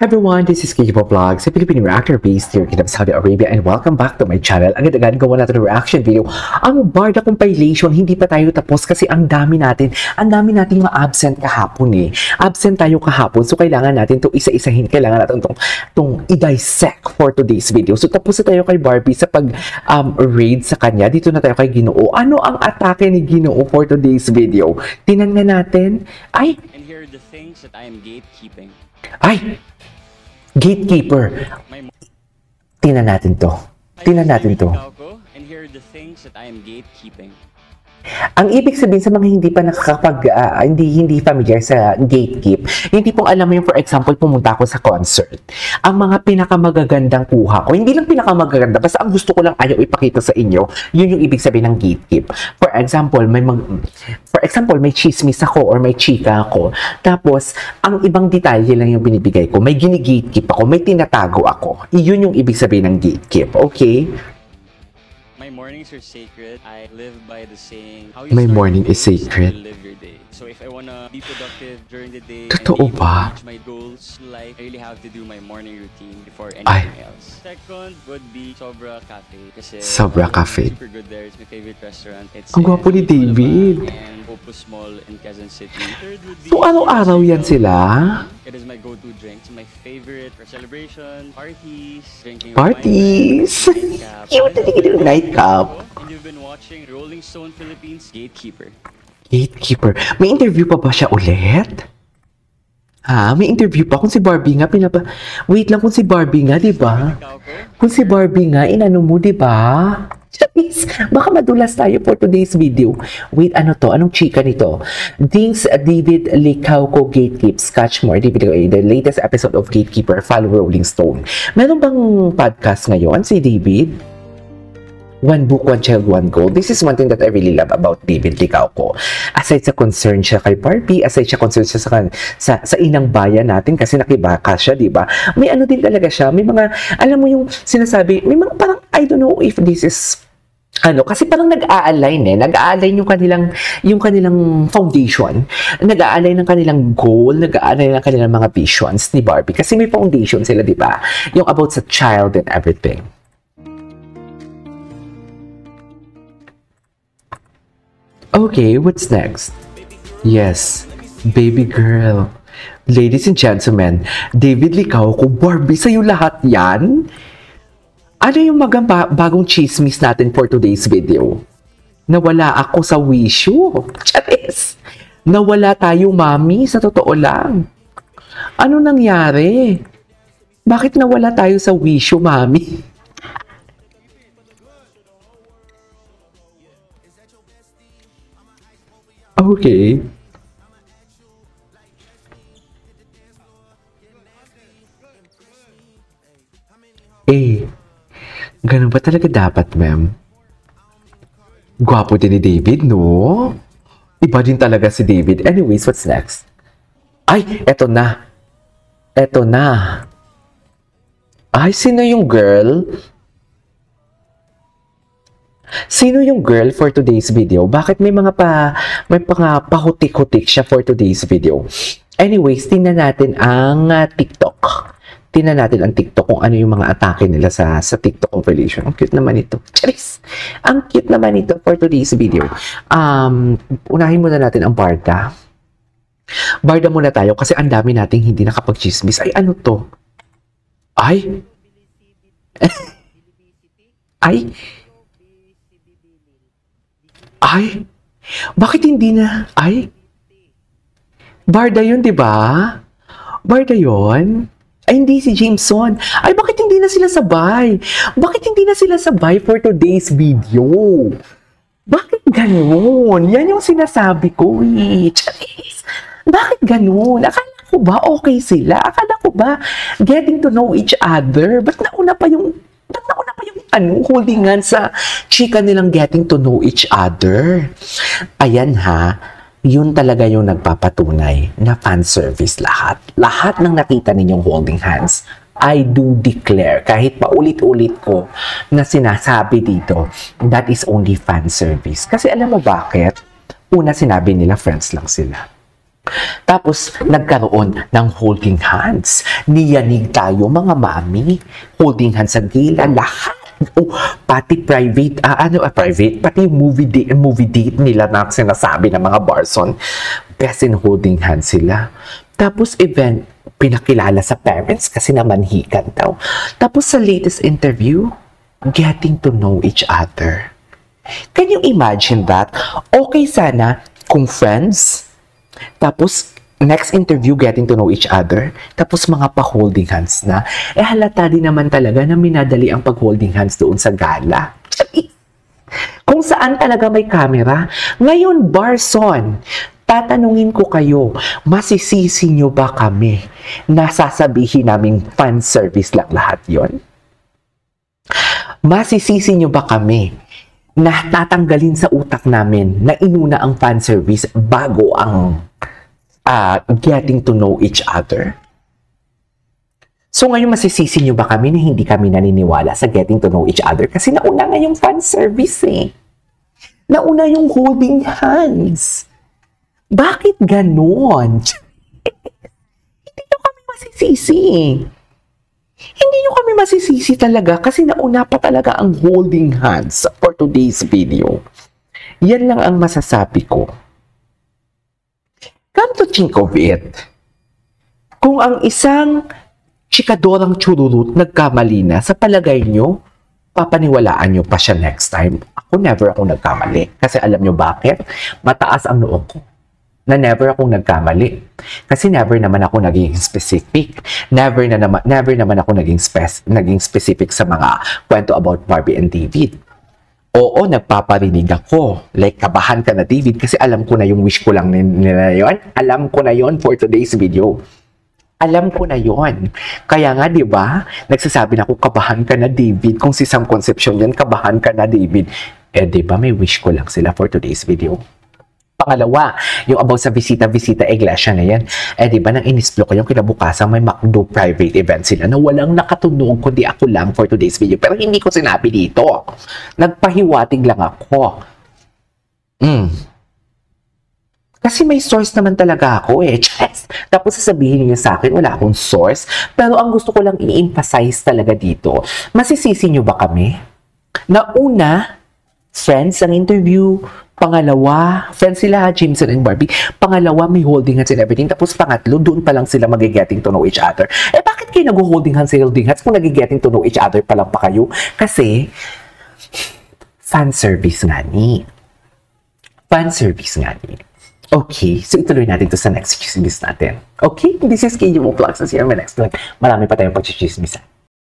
Hi everyone, this is Kiki Vlogs, a Filipino reactor based here in Saudi Arabia, and welcome back to my channel. Agad-agad gawa natin ng reaction video. Ang Barda compilation, hindi pa tayo tapos kasi ang dami nating mga absent kahapon eh. Absent tayo kahapon, so kailangan natin to isa-isahin. Kailangan natin tong i-dissect for today's video. So tapos na tayo kay Barbie sa pag-raid sa kanya. Dito na tayo kay Ginoo. Ano ang atake ni Ginoo for today's video? Tinan nga natin. Ay! And here are the things that I am gatekeeping. Ay! Gatekeeper. Tingnan natin to. Tingnan natin to. And here are the things that I am gatekeeping. Ang ibig sabihin sa mga hindi pa hindi familiar sa gatekeep, hindi pong alam mo yung, for example, pumunta ako sa concert. Ang mga pinakamagagandang kuha ko, hindi lang pinakamagaganda, basta ang gusto ko lang ayaw ipakita sa inyo, yun yung ibig sabihin ng gatekeep. For example, may chismis ako or may chika ako, tapos ang ibang detalye lang yung binibigay ko, may gini-gatekeep ako, may tinatago ako. Yun yung ibig sabihin ng gatekeep, okay? My mornings are sacred. I live by the saying, how you My start morning your is day sacred. how you live your day. So if I wanna be productive during the day, Totoo and be able ba? to reach my goals, like I really have to do my morning routine before anything else. Second would be Sobra Cafe. Kasi Sobra Cafe. super good there. It's my favorite restaurant. It's Ang gwapo ni David. and Opus Mall in Quezon City. Third would be So araw-araw yan sila? It is my go-to drink. It's my favorite for celebration, parties, drinking Parties! Cute na yung nightcap. And you've been watching Rolling Stone Philippines Gatekeeper. Gatekeeper. May interview pa ba siya ulit? May interview pa. Kung si Barbie nga, wait lang, kung si Barbie nga, di ba? Kung si Barbie nga, inano mo, di ba? Please, baka madulas tayo for today's video. Wait, ano to? Anong chika nito? Things David Licauco Gatekeeps. Catch more. The latest episode of Gatekeeper. Follow Rolling Stone. Meron bang podcast ngayon si David? One book, one child, one goal. This is one thing that I really love about David Licauco. Aside sa concern siya kay Barbie, aside sa concern siya sa inang bayan natin kasi nakibaka siya, di ba? May ano din talaga siya. May mga, alam mo yung sinasabi, may mga parang, I don't know if this is kasi parang nag-a-align yung kanilang foundation, nag-a-align ng kanilang goal, nag-a-align ng kanilang mga visions ni Barbie kasi may foundation sila, di ba? Yung about sa child and everything. Okay, what's next? Yes, baby girl. Ladies and gentlemen, David Licauco, Barbie, sa'yo lahat yan? Ano yung bagong chismis natin for today's video? Nawala ako sa wisyo. Charis! Nawala tayo, mami, sa totoo lang. Ano nangyari? Bakit nawala tayo sa wisyo, mami? Okay. Ganun ba talaga dapat, ma'am? Gwapo din ni David, no? Iba din talaga si David. Anyways, what's next? Ay, eto na. Eto na. Ay, sino yung girl? Sino yung girl for today's video? Bakit may mga pahutik-hutik siya for today's video? Anyways, tingnan natin ang TikTok. Tingnan natin ang TikTok kung ano yung mga atake nila sa TikTok compilation. Ang cute naman ito. Charis! Ang cute naman ito for today's video. Unahin muna natin ang Barda. Barda muna tayo kasi ang dami nating hindi nakapag-chismis. Ay, ano to? Ay! Ay! Ay! Bakit hindi na? Ay! Barda yun, di ba? Barda yun? Ay, hindi si Jameson. Ay, bakit hindi na sila sabay? Bakit hindi na sila sabay for today's video? Bakit ganun? Yan yung sinasabi ko eh. Charis! Bakit ganun? Akala ko ba okay sila? Akala ko ba getting to know each other? Ba't nauna pa yung holdingan sa chika nilang getting to know each other? Ayan ha. Yun talaga yung nagpapatunay na fan service lahat. Lahat ng nakita ninyong holding hands, I do declare, kahit paulit-ulit ko na sinasabi dito, that is only fan service. Kasi alam mo bakit? Una, sinabi nila friends lang sila. Tapos, nagkaroon ng holding hands. Niyanig tayo, mga mami. Holding hands sa gila, lahat. Oh, pati private, pati movie date nila na sinasabi ng mga Barson. Best in holding hands sila. Tapos, event, pinakilala sa parents kasi namanhikan daw. Tapos, sa latest interview, getting to know each other. Can you imagine that? Okay sana kung friends, tapos, next interview, getting to know each other. Tapos, mga pa-holding hands na. Halata din naman talaga na minadali ang pag-holding hands doon sa gala. Kung saan talaga may camera. Ngayon, Barson, tatanungin ko kayo, masisisi nyo ba kami na sasabihin naming fan service lang lahat yon? Masisisi nyo ba kami na tatanggalin sa utak namin na inuna ang fan service bago ang getting to know each other? So ngayon masisisi nyo ba kami na hindi kami naniniwala sa getting to know each other? Kasi nauna nga yung fan service eh. Nauna yung holding hands. Bakit ganon? Hindi nyo kami masisisi. Hindi nyo kami masisisi talaga kasi nauna pa talaga ang holding hands for today's video. Yan lang ang masasabi ko. Come to think of it, kung ang isang chikadorang chururut nagkamali na, sa palagay nyo, papaniwalaan nyo pa siya next time? Ako, never ako nagkamali. Kasi alam nyo bakit? Mataas ang noo ko na never akong nagkamali. Kasi never naman ako naging specific. Never naman ako naging specific sa mga kwento about Barbie and David. Oo, nagpaparinig ako. Like, kabahan ka na, David, kasi alam ko na yung wish ko lang nila yun. Alam ko na yon for today's video. Alam ko na yon. Kaya nga, di ba, nagsasabi na ako, kabahan ka na, David. Kung si Sam Concepcion yan, kabahan ka na, David. Di ba, may wish ko lang sila for today's video. Pangalawa, yung about sa bisita-bisita iglesia na yan. Di ba, nang inisplok ko yung kinabukasan, may McDo private event sila na walang nakatunog kundi ako lang for today's video. Pero hindi ko sinabi dito. Nagpahiwatig lang ako. Kasi may source naman talaga ako eh. Yes. Tapos sasabihin niyo sa akin, wala akong source. Pero ang gusto ko lang i-emphasize talaga dito, masisisi niyo ba kami? Na una, friends ang interview. Pangalawa, friends sila, Jameson and Barbie. Pangalawa, may holding hands and everything. Tapos pangatlo, doon pa lang sila magigetting to know each other. Bakit kayo nag-holding hands kung nagigetting to know each other pa lang pa kayo? Kasi, fan service nga ni. Fan service nga ni. Okay, so ituloy natin to sa next chismis natin. Okay, this is KJ Mo Vlogs. See you in my next vlog. Marami pa tayong pag-chismisan.